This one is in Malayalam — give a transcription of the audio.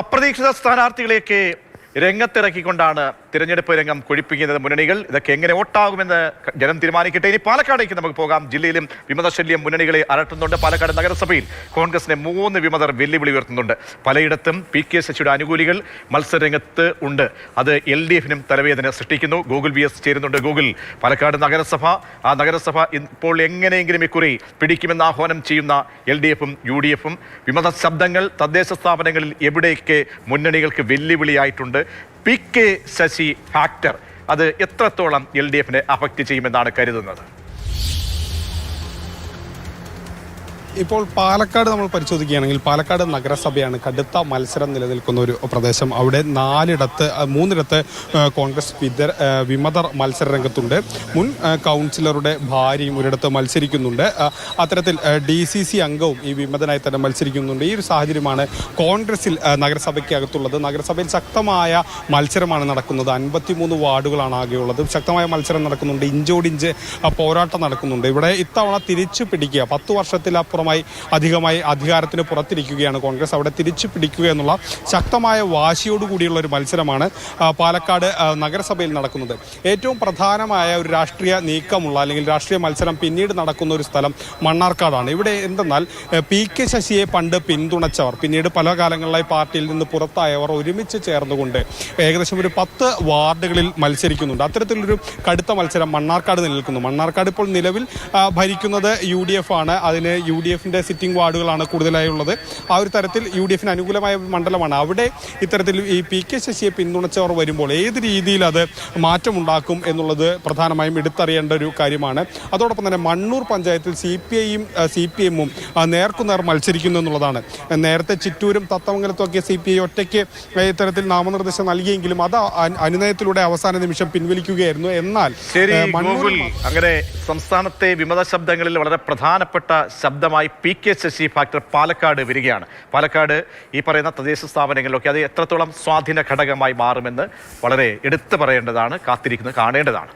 അപ്രതീക്ഷിത സ്ഥാനാർത്ഥികളെയൊക്കെ രംഗത്തിറക്കിക്കൊണ്ടാണ് തിരഞ്ഞെടുപ്പ് രംഗം കൊഴിപ്പിക്കുന്നത് മുന്നണികൾ. ഇതൊക്കെ എങ്ങനെ വോട്ടാകുമെന്ന് ജനം തീരുമാനിക്കട്ടെ. ഇനി പാലക്കാടേക്ക് നമുക്ക് പോകാം. ജില്ലയിലും വിമതശല്യം മുന്നണികളെ അലട്ടുന്നുണ്ട്. പാലക്കാട് നഗരസഭയിൽ കോൺഗ്രസിനെ 3 വിമതർ വെല്ലുവിളി ഉയർത്തുന്നുണ്ട്. പലയിടത്തും PK ശശിയുടെ അനുകൂലികൾ മത്സരരംഗത്ത് ഉണ്ട്. അത് LDFനും തലവേദന സൃഷ്ടിക്കുന്നു. ഗൂഗിൾ VS ചേരുന്നുണ്ട്. ഗൂഗിൾ, പാലക്കാട് നഗരസഭ, ആ നഗരസഭ ഇപ്പോൾ എങ്ങനെയെങ്കിലും ഇക്കുറി പിടിക്കുമെന്ന് ആഹ്വാനം ചെയ്യുന്ന LDFും UDFും വിമത ശബ്ദങ്ങൾ തദ്ദേശ സ്ഥാപനങ്ങളിൽ എവിടെയൊക്കെ മുന്നണികൾക്ക് വെല്ലുവിളിയായിട്ടുണ്ട്. PK ശശി ഫാക്ടർ അത് എത്രത്തോളം LDFനെ അഫക്റ്റ് ചെയ്യുമെന്നാണ് കരുതുന്നത്? ഇപ്പോൾ പാലക്കാട് നമ്മൾ പരിശോധിക്കുകയാണെങ്കിൽ പാലക്കാട് നഗരസഭയാണ് കടുത്ത മത്സരം നിലനിൽക്കുന്ന ഒരു പ്രദേശം. അവിടെ 3ഇടത്ത് കോൺഗ്രസ് വിമതർ മത്സര രംഗത്തുണ്ട്. മുൻ കൗൺസിലറുടെ ഭാര്യയും ഒരിടത്ത് മത്സരിക്കുന്നുണ്ട്. അത്തരത്തിൽ DCC അംഗവും ഈ വിമതനായി തന്നെ മത്സരിക്കുന്നുണ്ട്. ഈ ഒരു സാഹചര്യമാണ് കോൺഗ്രസിൽ നഗരസഭയ്ക്കകത്തുള്ളത്. നഗരസഭയിൽ ശക്തമായ മത്സരമാണ് നടക്കുന്നത്. 53 വാർഡുകളാണ് ആകെയുള്ളത്. ശക്തമായ മത്സരം നടക്കുന്നുണ്ട്. ഇഞ്ചോടിഞ്ച് പോരാട്ടം നടക്കുന്നുണ്ട്. ഇവിടെ ഇത്തവണ തിരിച്ചു പിടിക്കുക 10 വർഷത്തിലപ്പുറം അധികമായി അധികാരത്തിന് പുറത്തിരിക്കുകയാണ് കോൺഗ്രസ്. അവിടെ തിരിച്ചു പിടിക്കുക എന്നുള്ള ശക്തമായ വാശിയോടുകൂടിയുള്ള ഒരു മത്സരമാണ് പാലക്കാട് നഗരസഭയിൽ നടക്കുന്നത്. ഏറ്റവും പ്രധാനമായ ഒരു രാഷ്ട്രീയ നീക്കമുള്ള അല്ലെങ്കിൽ രാഷ്ട്രീയ മത്സരം പിന്നീട് നടക്കുന്ന ഒരു സ്ഥലം മണ്ണാർക്കാടാണ്. ഇവിടെ എന്തെന്നാൽ PK ശശിയെ പണ്ട് പിന്തുണച്ചവർ പിന്നീട് പല കാലങ്ങളിലായി പാർട്ടിയിൽ നിന്ന് പുറത്തായവർ ഒരുമിച്ച് ചേർന്നുകൊണ്ട് ഏകദേശം ഒരു 10 വാർഡുകളിൽ മത്സരിക്കുന്നുണ്ട്. അത്തരത്തിലൊരു കടുത്ത മത്സരം മണ്ണാർക്കാട് നിലനിൽക്കുന്നു. മണ്ണാർക്കാട് ഇപ്പോൾ നിലവിൽ ഭരിക്കുന്നത് UDF ആണ്. അതിന് UDFന്റെ സിറ്റിംഗ് വാർഡുകളാണ് കൂടുതലായി ഉള്ളത്. ആ ഒരു തരത്തിൽ UDFന് അനുകൂലമായ മണ്ഡലമാണ്. അവിടെ ഇത്തരത്തിൽ ഈ PK ശശിയെ പിന്തുണച്ചവർ വരുമ്പോൾ ഏത് രീതിയിൽ അത് മാറ്റമുണ്ടാക്കും എന്നുള്ളത് പ്രധാനമായും എടുത്തറിയേണ്ട ഒരു കാര്യമാണ്. അതോടൊപ്പം തന്നെ മണ്ണൂർ പഞ്ചായത്തിൽ CPIയും CPMും നേർക്കുനേർ മത്സരിക്കുന്നു എന്നുള്ളതാണ്. നേരത്തെ ചിറ്റൂരും തത്തമംഗലത്തും ഒക്കെ CPI ഒറ്റയ്ക്ക് ഇത്തരത്തിൽ നാമനിർദ്ദേശം നൽകിയെങ്കിലും അത് അനുനയത്തിലൂടെ അവസാന നിമിഷം പിൻവലിക്കുകയായിരുന്നു. എന്നാൽ അങ്ങനെ സംസ്ഥാനത്തെ വിമത ശബ്ദങ്ങളിൽ വളരെ പ്രധാനപ്പെട്ട ശബ്ദമായി PK ശശി ഫാക്ടർ പാലക്കാട് വരികയാണ്. പാലക്കാട് ഈ പറയുന്ന തദ്ദേശ സ്ഥാപനങ്ങളിലൊക്കെ അത് എത്രത്തോളം സ്വാധീന ഘടകമായി മാറുമെന്ന് വളരെ എടുത്തു പറയേണ്ടതാണ്. കാത്തിരിക്കുന്നത് കാണേണ്ടതാണ്.